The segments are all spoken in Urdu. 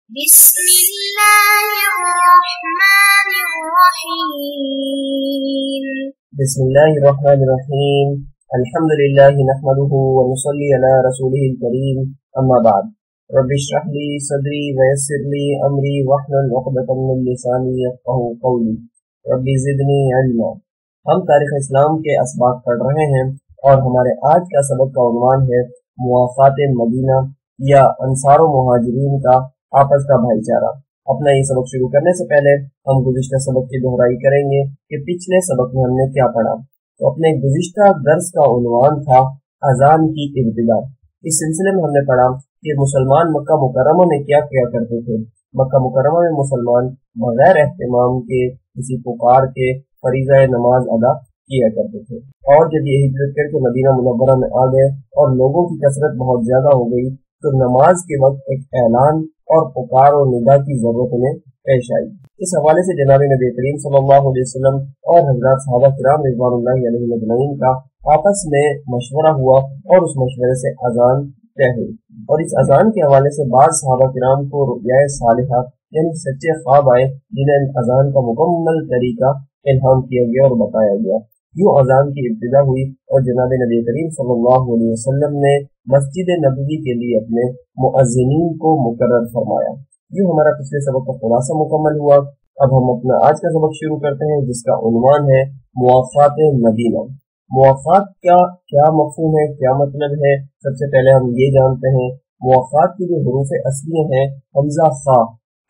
بسم الله الرحمن الرحيم. بسم الله الرحمن الرحيم. الحمد لله نحمده ونصلي على رسوله الكريم. أما بعد، رب اشرح لي صدري ويسر لي أمري واحلل عقدة من لساني يفقهوا قولي رب زدني علما. ہم تاریخ اسلام کے اسباق پڑھ رہے ہیں اور ہمارے آج کا سبق کا عنوان ہے موافات مدینہ یا انصار و مہاجرین کا آپس کا بھائی چارہ۔ اپنا یہ سبق شروع کرنے سے پہلے ہم گزشتہ سبق کی دہرائی کریں گے کہ پچھلے سبق میں ہم نے کیا پڑھا۔ تو اپنے گزشتہ درس کا عنوان تھا اذان کی ابتدا۔ اس سلسلے میں ہم نے پڑھا کہ مسلمان مکہ مکرمہ میں کیا کیا کرتے تھے۔ مکہ مکرمہ میں مسلمان بغیر اہتمام کے کسی پکار کے فریضہ نماز ادا کیا کرتے تھے، اور جب یہ ہجرت کر کے مدینہ منورہ میں آ گئے اور لوگوں کی کثرت بہت زیادہ ہو گئی تو نماز کے وقت ایک اعلان اور پکار اور ندا کی ضرورت انہیں پیش آئی۔ اس حوالے سے جناب نبی کریم صلی اللہ علیہ وسلم اور حضرات صحابہ کرام رضوان اللہ علیہم اجمعین کا آپس میں مشورہ ہوا اور اس مشورے سے اذان طے ہوئی، اور اس اذان کے حوالے سے بعض صحابہ کرام کو رؤیا صالحہ یعنی سچے خواب آئے جنہیں اذان کا مکمل طریقہ الہام کیا گیا اور بتایا گیا۔ یوں اذان کی ابتدا ہوئی اور جناب نبی کریم صلی اللہ علیہ وسلم نے مسجد نبوی کے لیے اپنے مؤذنین کو مقرر فرمایا۔ یوں ہمارا پچھلے سبق کا خلاصہ مکمل ہوا۔ اب ہم اپنا آج کا سبق شروع کرتے ہیں جس کا عنوان ہے موافات مدینہ۔ موافات کا کیا مفہوم ہے، کیا مطلب ہے؟ سب سے پہلے ہم یہ جانتے ہیں موافات کی جو حروف اصلی ہیں حمزہ فا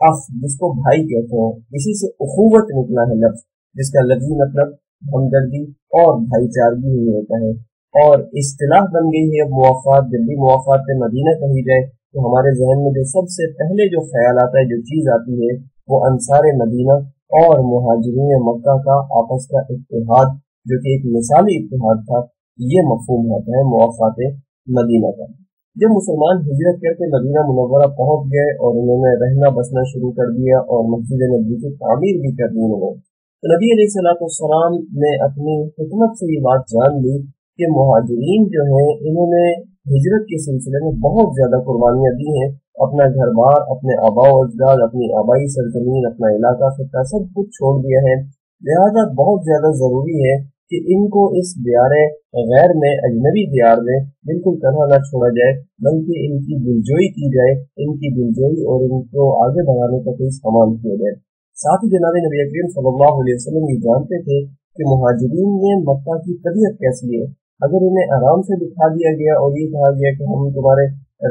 اف جس کو بھائی کہتے ہیں، اسی سے اخوت نکلا ہے لفظ، جس کا لفظی مطلب ہمدردی اور بھائی چارگی ہی ہوتا ہے، اور اصطلاح بن گئی ہے موافات۔ جب بھی موافات مدینہ کہی جائے تو ہمارے ذہن میں جو سب سے پہلے جو خیال آتا ہے، جو چیز آتی ہے، وہ انصار مدینہ اور مہاجرین مکہ کا آپس کا اتحاد، جو کہ ایک مثالی اتحاد تھا، یہ مفہوم ہوتا ہے موافات مدینہ کا۔ جب مسلمان ہجرت کر کے مدینہ منورہ پہنچ گئے اور انہوں نے رہنا بسنا شروع کر دیا اور مسجد نبوی کی تعمیر بھی کر دی انہوں نے، تو نبی علیہ السلام نے اپنی حکمت سے یہ بات جان لی کہ مہاجرین جو ہیں انہوں نے ہجرت کے سلسلے میں بہت زیادہ قربانیاں دی ہیں، اپنا گھر بار، اپنے آباء و اجداد، اپنی آبائی سرزمین، اپنا علاقہ خطہ سب کچھ چھوڑ دیا ہے، لہذا بہت زیادہ ضروری ہے کہ ان کو اس دیار غیر میں، اجنبی دیار میں بالکل تنہا نہ چھوڑا جائے، بلکہ ان کی دلجوئی کی جائے، ان کی دلجوئی اور ان کو آگے بڑھانے کا کوئی سامان کیا جائے۔ ساتھ ہی جناب نبی کریم صلی اللہ علیہ وسلم یہ جانتے تھے کہ مہاجرین میں مکہ کی طبیعت کیسی ہے۔ اگر انہیں آرام سے دکھا دیا گیا اور یہ کہا گیا کہ ہم تمہارے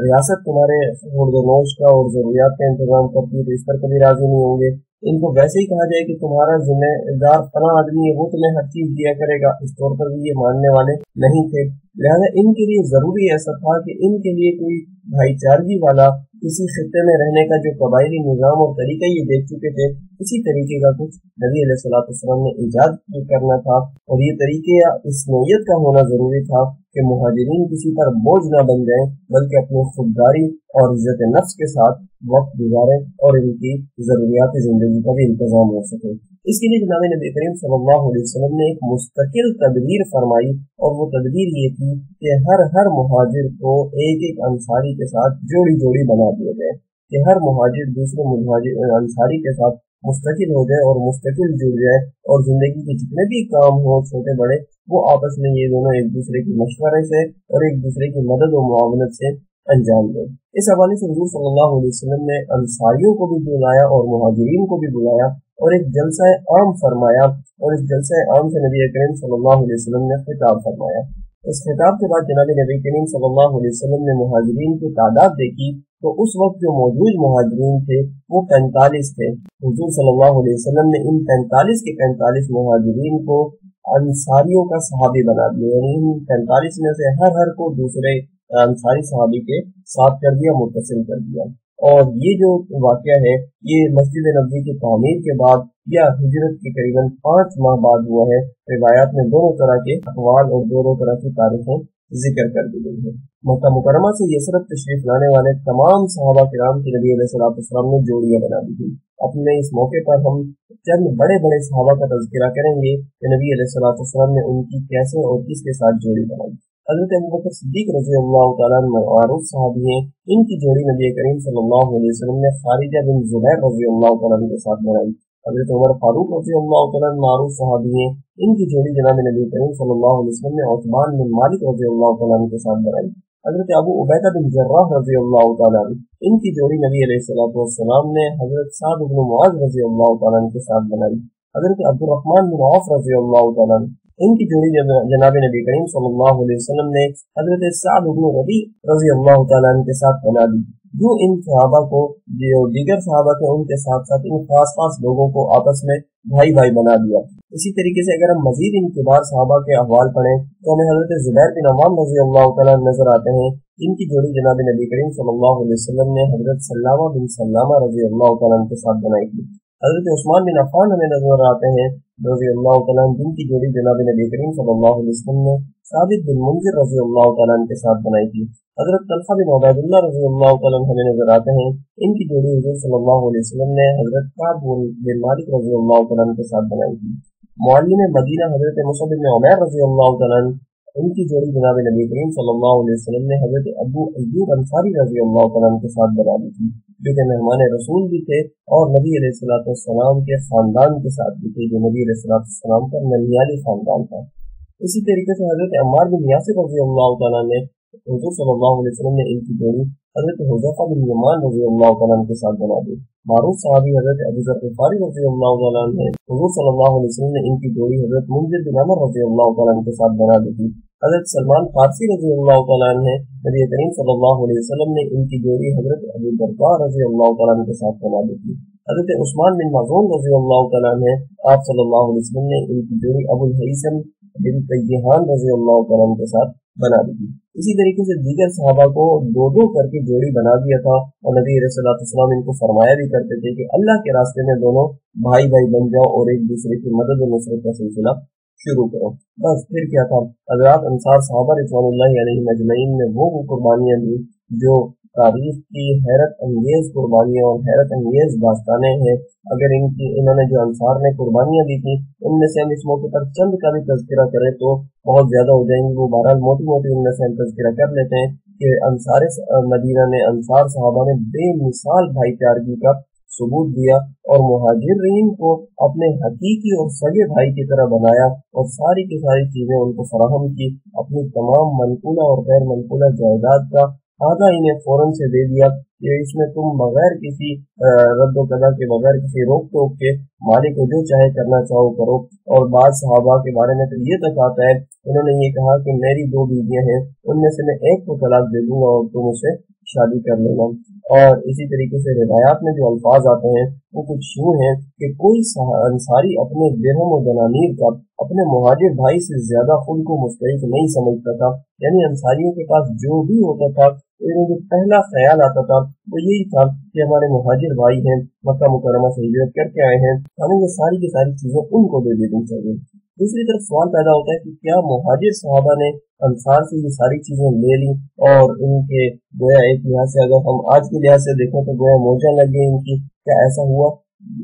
ریاست تمہارے خورد و نوش کا اور ضروریات کا انتظام کرتی ہے تو اس پر کبھی راضی نہیں ہوں گے۔ ان کو ویسے ہی کہا جائے کہ تمہارا ذمہ دار فلاں آدمی ہے، وہ تمہیں ہر چیز دیا کرے گا، اس طور پر بھی یہ ماننے والے نہیں تھے۔ لہذا ان کے لیے ضروری ایسا تھا کہ ان کے لیے کوئی بھائی چارگی والا، کسی خطے میں رہنے کا جو قبائلی نظام اور طریقہ یہ دیکھ چکے تھے، اسی طریقے کا کچھ نبی علیہ السلام نے ایجاد کرنا تھا، اور یہ طریقے اس نوعیت کا ہونا ضروری تھا کہ مہاجرین کسی پر بوجھ نہ بن جائیں، بلکہ اپنی خودداری اور عزت نفس کے ساتھ وقت گزاریں اور ان کی ضروریات زندگی کا بھی انتظام ہو سکے۔ اس کے لیے جناب نبی کریم صلی اللہ علیہ وسلم نے ایک مستقل تدبیر فرمائی، اور وہ تدبیر یہ تھی کہ ہر مہاجر کو ایک ایک انصاری کے ساتھ جوڑی جوڑی بنا دیا جائے، کہ ہر مہاجر دوسرے انصاری کے ساتھ مستقل ہو جائے اور مستقل جڑ جائے، اور زندگی کے جتنے بھی کام ہوں چھوٹے بڑے، وہ آپس میں یہ دونوں ایک دوسرے کے مشورے سے اور ایک دوسرے کی مدد و معاونت سے انجام دیں۔ اس حوالے سے حضور صلی اللہ علیہ وسلم نے انصاریوں کو بھی بلایا اور مہاجرین کو بھی بلایا اور ایک جلسہ عام فرمایا، اور اس جلسہ عام سے نبی کریم صلی اللہ علیہ وسلم نے خطاب فرمایا۔ اس خطاب کے بعد جناب نبی کریم صلی اللہ علیہ وسلم نے مہاجرین کی تعداد دیکھی تو اس وقت جو موجود مہاجرین تھے وہ 45 تھے۔ حضور صلی اللہ علیہ وسلم نے ان 45 کے 45 مہاجرین کو انصاریوں کا صحابی بنا دیا، یعنی ان 45 میں سے ہر کو دوسرے انصاری صحابی کے ساتھ کر دیا، متصل کر دیا۔ اور یہ جو واقعہ ہے یہ مسجد نبوی کی تعمیر کے بعد یا ہجرت کے قریباً 5 ماہ بعد ہوا ہے۔ روایات میں دونوں طرح کے اقوال اور دونوں طرح کی تاریخیں ذکر کر دی گئی ہے۔ مکہ مکرمہ سے یثرب تشریف لانے والے تمام صحابہ کرام کی نبی علیہ السلام نے جوڑیاں بنا دی تھی۔ اپنے اس موقع پر ہم چند بڑے بڑے صحابہ کا تذکرہ کریں گے کہ نبی علیہ السلام نے ان کی کیسے اور کس کے ساتھ جوڑی بنائی۔ حضرت ابو بکر صدیق رضی اللہ تعالیٰ عنہ معروف صحابی ہیں، ان کی جوڑی نبی کریم صلی اللہ علیہ وسلم نے خارجہ بن زبیر رضی اللہ تعالیٰ عنہ کے ساتھ بنائی۔ حضرت عمر فاروق رضی اللہ تعالیٰ عنہ معروف صحابی ہیں، ان کی جوڑی جناب نبی کریم صلی اللہ علیہ وسلم نے عثمان بن مالک رضی اللہ تعالیٰ عنہ کے ساتھ بنائی۔ حضرت ابو عبیدہ بن جراح رضی اللہ تعالیٰ عنہ، ان کی جوڑی نبی علیہ السلام نے حضرت سعد بن معاذ رضی اللہ تعالیٰ عنہ کے ساتھ بنائی۔ حضرت عبد الرحمن بن عوف رضی اللہ تعالیٰ عنہ، ان کی جوڑی جناب نبی کریم صلی اللہ علیہ وسلم نے حضرت سعد بن ربیع رضی اللہ تعالیٰ عنہ کے ساتھ بنا دی، جو ان صحابہ کو جو دیگر صحابہ کے ان کے ساتھ ساتھ ان خاص لوگوں کو آپس میں بھائی بھائی بنا دیا۔ اسی طریقے سے اگر ہم مزید ان کبار صحابہ کے احوال پڑھیں تو ہمیں حضرت زبیر بن عوام رضی اللہ تعالیٰ نظر آتے ہیں، ان کی جوڑی جناب نبی کریم صلی اللہ علیہ وسلم نے حضرت سلامہ بن سلامہ رضی اللہ تعالیٰ کے ساتھ بنائی تھی۔ حضرت عثمان بن عفان ہمیں نظر آتے ہیں رضی اللہ تعالیٰ عنہ، جن کی جوڑی جناب نبی کریم صلی اللہ علیہ وسلم نے ثابت بن منذر رضی اللہ تعالیٰ عنہ کے ساتھ بنائی تھی۔ حضرت طلحہ بن عبید اللہ رضی اللہ تعالیٰ عنہ ہمیں نظر آتے ہیں، ان کی جوڑی حضور صلی اللہ علیہ وسلم نے حضرت کعب بن مالک رضی اللہ تعالیٰ عنہ کے ساتھ بنائی تھی۔ معلم مدینہ حضرت مصعب بن عمیر رضی اللہ تعالیٰ عنہ، ان کی جوڑی جناب نبی کریم صلی اللہ علیہ وسلم نے حضرت ابو ایوب انصاری رضی اللہ تعالیٰ عنہ کے ساتھ بنا دی تھی، جو کہ مہمان رسول بھی تھے اور نبی علیہ السلام کے خاندان کے ساتھ بھی تھے، جو نبی علیہ السلام کا ننیالی خاندان تھا۔ اسی طریقے سے حضرت عمار بن یاسر رضی اللہ تعالیٰ نے حضور صلی اللہ علیہ وسلم نے ان کی جوڑی حضرت حذیفہ بن یمان رضی اللہ تعالیٰ کے ساتھ بنا دی۔ معروف صحابی حضرت ابو ذر غفاری رضی اللہ تعالیٰ نے حضور صلی اللہ علیہ وسلم نے ان کی جوڑی حضرت منذر بن عمر رضی اللہ تعالیٰ کے ساتھ بنا دی تھی۔ حضرت سلمان فارسی رضی اللہ تعالیٰ عنہ نبی کریم صلی اللہ علیہ وسلم نے ان کی جوڑی حضرت ابو الدرداء رضی اللہ تعالیٰ کے ساتھ بنا دی تھی۔ حضرت عثمان بن مظعون رضی اللہ تعالیٰ عنہ آپ صلی اللہ علیہ وسلم نے ان کی جوڑی ابو الحیثم بن طیہان رضی اللہ تعالیٰ کے ساتھ بنا دی تھی۔ اسی طریقے سے دیگر صحابہ کو دو کر کے جوڑی بنا دیا تھا، اور نبی علیہ السلام ان کو فرمایا بھی کرتے تھے کہ اللہ کے راستے میں دونوں بھائی بھائی بن جاؤ اور ایک دوسرے کی مدد و نصرت کا سلسلہ شروع کرو۔ بس پھر کیا تھا، حضرات انصار صحابہ رضوان اللہ علیہم اجمعین نے وہ قربانیاں دی جو تاریخ کی حیرت انگیز قربانیاں اور حیرت انگیز داستانیں ہیں۔ اگر انہوں نے جو انصار نے قربانیاں دی تھی ان میں سے ہم اس موقع پر چند کا بھی تذکرہ کریں تو بہت زیادہ ہو جائیں گے، وہ بہرحال موٹی ان میں سے ہم تذکرہ کر لیتے ہیں کہ انصار مدینہ نے، انصار صحابہ نے بے مثال بھائی چارگی کا ثبوت دیا اور مہاجرین کو اپنے حقیقی اور سگے بھائی کی طرح بنایا اور ساری کی ساری چیزیں ان کو فراہم کی۔ اپنی تمام منقولہ اور غیر منقولہ جائیداد کا آدھا انہیں فوراً سے دے دیا کہ اس میں تم بغیر کسی رد و قضا کے، بغیر کسی روک ٹوک کے مالک کو جو چاہے کرنا چاہو کرو۔ اور بعض صحابہ کے بارے میں تو یہ تک آتا ہے، انہوں نے یہ کہا کہ میری 2 بیویاں ہیں، ان میں سے میں ایک کو طلاق دے دوں گا اور تم اسے شادی کر لینا۔ اور اسی طریقے سے روایات میں جو الفاظ آتے ہیں وہ کچھ یوں ہیں کہ کوئی انصاری اپنے درہم و دنانیر کا اپنے مہاجر بھائی سے زیادہ خود کو مستحق نہیں سمجھتا تھا، یعنی انصاریوں کے پاس جو بھی ہوتا تھا انہیں جو پہلا خیال آتا تھا وہ یہی تھا کہ ہمارے مہاجر بھائی ہیں، مکہ مکرمہ سے ہجرت کر کے آئے ہیں، ہمیں یہ ساری کی ساری چیزیں ان کو دے دینی چاہیے۔ دوسری طرف سوال پیدا ہوتا ہے کہ کیا مہاجر صحابہ نے انصار سے یہ ساری چیزیں لے لی اور ان کے گویا ایک لحاظ سے اگر ہم آج کے لحاظ سے دیکھیں تو گویا موجہ لگ گئی ان کی؟ کیا ایسا ہوا؟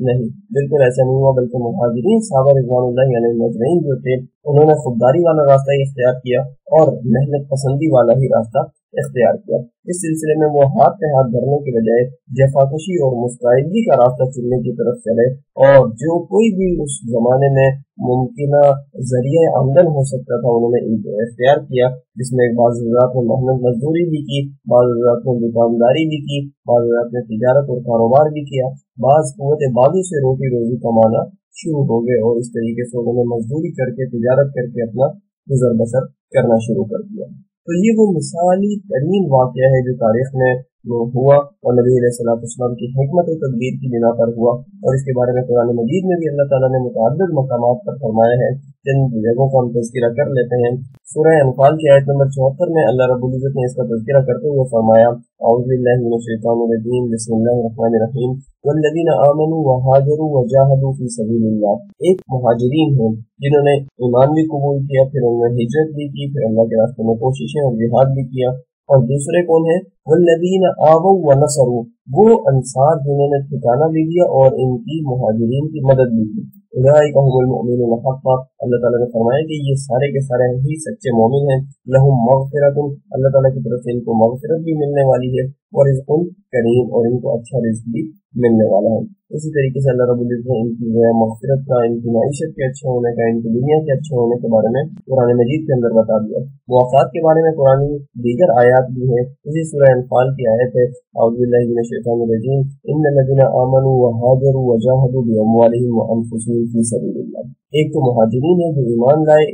نہیں، بالکل ایسا نہیں ہوا، بلکہ مہاجرین صحابہ رضوان اللہ علیہم اجمعین جو تھے انہوں نے خودداری والا راستہ اختیار کیا اور محنت پسندی والا ہی راستہ اختیار کیا۔ اس سلسلے میں وہ ہاتھ پہ ہاتھ دھرنے کے بجائے جفاکشی اور مستعدی کا راستہ چننے کی طرف چلے، اور جو کوئی بھی اس زمانے میں ممکنہ ذریعہ آمدن ہو سکتا تھا انہوں نے اختیار کیا، جس میں بعض حضرات نے محنت مزدوری بھی کی، بعض حضرات نے دکانداری بھی کی، بعض حضرات نے تجارت اور کاروبار بھی کیا، بعض قوت بازو سے روٹی روزی کمانا شروع ہو گئے اور اس طریقے سے انہوں نے مزدوری کر کے تجارت کر کے اپنا گزر بسر کرنا شروع کر دیا۔ تو یہ وہ مثالی ترین واقعہ ہے جو تاریخ میں ہوا اور نبی علیہ السلام کی حکمت و تدبیر کی بنا پر ہوا، اور اس کے بارے میں قرآن مجید میں بھی اللہ تعالیٰ نے متعدد مقامات پر فرمایا ہے، جن جگہوں کا ہم تذکرہ کر لیتے ہیں۔ سورہ انفال کی آیت نمبر 74 میں اللہ رب العزت نے اس کا تذکرہ کرتے ہوئے فرمایا، اعوذ باللہ من الشیطان الرجیم، بسم اللہ الرحمن الرحیم، والذین آمنوا وہاجروا وجاہدوا فی سبیل اللہ۔ ایک مہاجرین ہیں جنہوں نے ایمان بھی قبول کیا، پھر انہوں نے ہجرت بھی کی، پھر اللہ کے راستے میں کوششیں اور جہاد بھی کیا۔ اور دوسرے کون ہیں؟ والذین آووا ونصروا، وہ انصار جنہوں نے ٹھکانہ بھی دیا اور ان کی مہاجرین کی مدد بھی کی۔ اولئک هم المؤمنون حقا، اللہ تعالیٰ نے فرمایا کہ یہ سارے کے سارے ہی سچے مومن ہیں، لہم مغفرۃ، اللہ تعالیٰ کی طرف سے ان کو مغفرت بھی ملنے والی ہے، ورزق کریم، اور ان کو اچھا رزق بھی ملنے والا ہے۔ اسی طریقے سے اللہ رب العزت نے ان کی مغفرت کا، ان کی معیشت کے اچھے ہونے کا، ان کی دنیا کے اچھے ہونے کے بارے میں قرآن مجید کے اندر بتا دیا۔ موافقات کے بارے میں قرآن دیگر آیات بھی ہیں، اسی سورہ انفال کی آیت ہے اعوذ باللہ من الشیطان الرجیم ان الذین آمنوا وہاجروا وجاہدوا باموالہم وانفسہم فی سبیل اللہ۔ ایک تو مہاجرین ہیں جو ایمان لائے،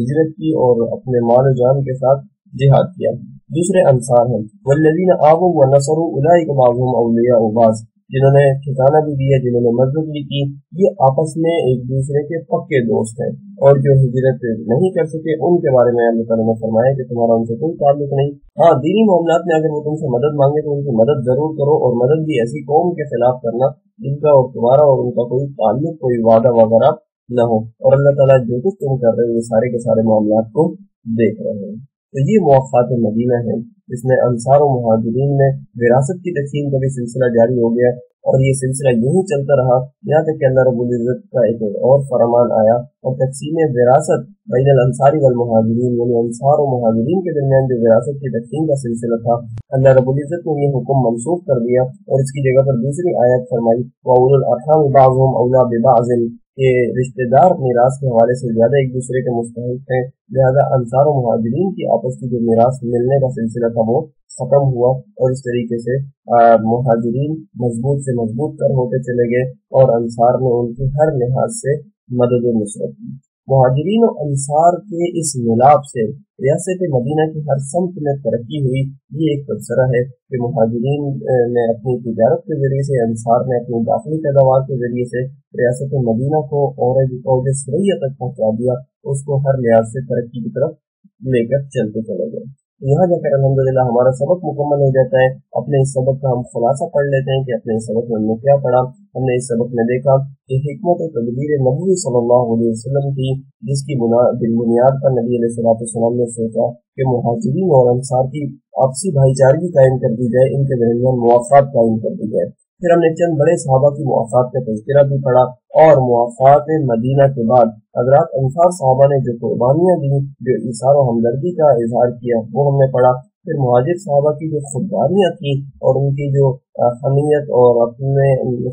ہجرت کی اور اپنے مال و جان کے ساتھ جہاد کیا، دوسرے انصار ہیں، والذین آووا ونصروا اولئک بعضهم اولیاء بعض، جنہوں نے ٹھکانہ بھی دیا، جنہوں نے مدد بھی کی، یہ آپس میں ایک دوسرے کے پکے دوست ہیں، اور جو ہجرت نہیں کر سکے ان کے بارے میں اللہ تعالیٰ نے فرمایا کہ تمہارا ان سے کوئی تعلق نہیں، ہاں دینی معاملات میں اگر وہ تم سے مدد مانگے تو ان کی مدد ضرور کرو، اور مدد بھی ایسی قوم کے خلاف کرنا جن کا اور تمہارا اور ان کا کوئی تعلق، کوئی وعدہ وغیرہ نہ ہو، اور اللہ تعالیٰ جو کچھ تم کر رہے ہو یہ سارے کے سارے معاملات کو دیکھ رہے ہیں۔ تو یہ موافقات مدینہ ہے، جس میں انصار و مہاجرین میں وراثت کی تقسیم کا بھی سلسلہ جاری ہو گیا، اور یہ سلسلہ یوں ہی چلتا رہا یہاں تک کہ اللہ رب العزت کا ایک اور فرمان آیا، اور تقسیم وراثت بین الانصاری والمہاجرین، یعنی انصار و مہاجرین کے درمیان جو وراثت کی تقسیم کا سلسلہ تھا، اللہ رب العزت نے یہ حکم منسوخ کر دیا، اور اس کی جگہ پر دوسری آیت فرمائی وَأُولُو الْأَرْحَامِ بَعْضُهُمْ أَوْلَىٰ بِبَعْضٍ، کہ رشتہ دار میراث کے حوالے سے زیادہ ایک دوسرے کے مستحق ہیں، لہذا انصار و مہاجرین کی آپس کی جو میراث ملنے کا سلسلہ تھا وہ ختم ہوا، اور اس طریقے سے مہاجرین مضبوط سے مضبوط تر ہوتے چلے گئے، اور انصار نے ان کی ہر لحاظ سے مدد و نصرت کی۔ مہاجرین و انصار کے اس ملاپ سے ریاست مدینہ کی ہر سمت میں ترقی ہوئی۔ یہ ایک تبصرہ ہے کہ مہاجرین نے اپنی تجارت کے ذریعے سے، انصار نے اپنی داخلی پیداوار کے ذریعے سے ریاست مدینہ کو اور سریا تک پہنچا دیا، اس کو ہر لحاظ سے ترقی کی طرف لے کر چلتے چلے گئے۔ یہاں جا کر الحمدللہ ہمارا سبق مکمل ہو جاتا ہے۔ اپنے اس سبق کا ہم خلاصہ پڑھ لیتے ہیں کہ اپنے اس سبق میں ہم نے کیا پڑھا۔ ہم نے اس سبق میں دیکھا کہ حکمت و تدبیر نبوی صلی اللہ علیہ وسلم کی، جس کی بنیاد پر نبی علیہ السلام نے سوچا کہ مہاجرین اور انصار کی آپسی بھائی چارگی قائم کر دی جائے، ان کے درمیان موافقات قائم کر دی جائے۔ پھر ہم نے چند بڑے صحابہ کی موافقات کا تذکرہ بھی پڑھا، اور موافقات مدینہ کے بعد حضرات انصار صحابہ نے جو قربانیاں دی، جو ایثار و ہمدردی کا اظہار کیا، وہ ہم نے پڑھا۔ پھر مہاجر صحابہ کی جو خودداریاں تھیں اور ان کی جو حمیت اور اپنے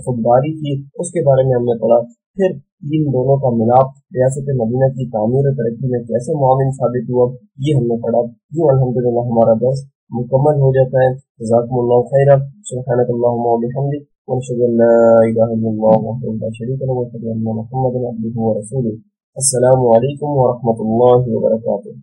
خودداری تھی، اس کے بارے میں ہم نے پڑھا۔ پھر ان دونوں کا ملاپ ریاست مدینہ کی تعمیر و ترقی میں کیسے معاون ثابت ہوا، یہ ہم نے پڑھا۔ یوں الحمدللہ ہمارا درس مکمل ہو جاتا ہے۔ جزاکم اللہ خیرا، سبحانک اللہم و بحمدک، ونشهد ان لا اله الا الله وحده لا شريك له، ونشهد ان محمدا عبده ورسوله۔ السلام علیکم ورحمۃ اللہ وبرکاتہ۔